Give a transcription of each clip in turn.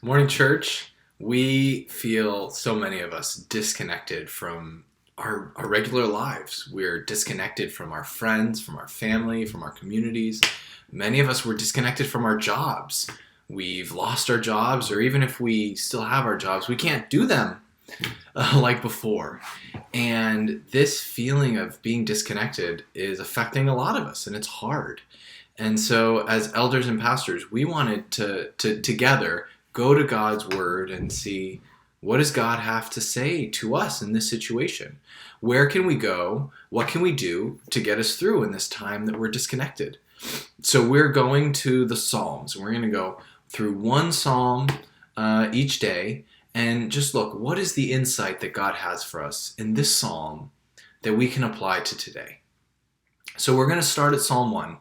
Morning church, we feel so many of us disconnected from our regular lives. We're disconnected from our friends, from our family, from our communities. Many of us were disconnected from our jobs. We've lost our jobs, or even if we still have our jobs, we can't do them like before. And this feeling of being disconnected is affecting a lot of us, and it's hard. And so, as elders and pastors, we wanted to together go to God's word and see, what does God have to say to us in this situation? Where can we go? What can we do to get us through in this time that we're disconnected? So we're going to the Psalms. We're going to go through one psalm each day and just look, what is the insight that God has for us in this psalm that we can apply to today? So we're going to start at Psalm 1.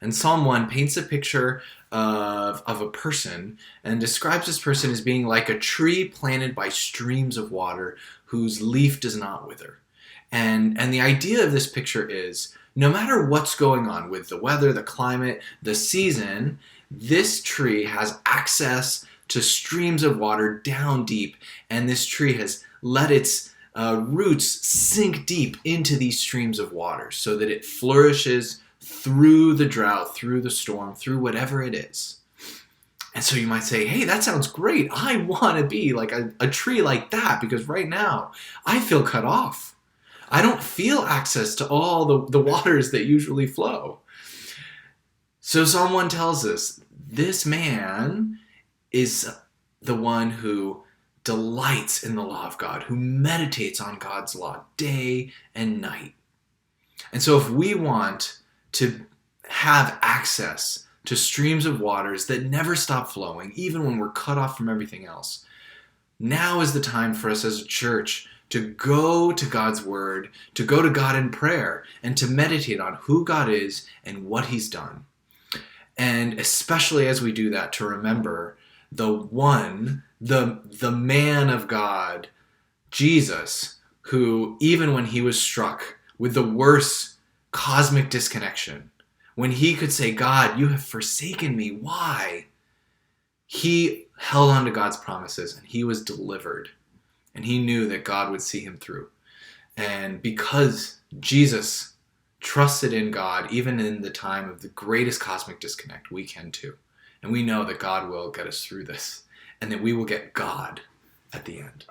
And Psalm 1 paints a picture of a person and describes this person as being like a tree planted by streams of water whose leaf does not wither. And the idea of this picture is, no matter what's going on with the weather, the climate, the season, this tree has access to streams of water down deep, and this tree has let its roots sink deep into these streams of water so that it flourishes through the drought, through the storm, through whatever it is. And so you might say, hey, that sounds great. I want to be like a tree like that, because right now I feel cut off. I don't feel access to all the waters that usually flow. So Psalm 1 tells us this man is the one who delights in the law of God, who meditates on God's law day and night. And so if we want to have access to streams of waters that never stop flowing, even when we're cut off from everything else, now is the time for us as a church to go to God's word, to go to God in prayer, and to meditate on who God is and what he's done. And especially as we do that, to remember the man of God, Jesus, who even when he was struck with the worst cosmic disconnection, when he could say, God, you have forsaken me, why? He held on to God's promises and he was delivered, and he knew that God would see him through. And because Jesus trusted in God, even in the time of the greatest cosmic disconnect, we can too. And we know that God will get us through this, and that we will get God at the end.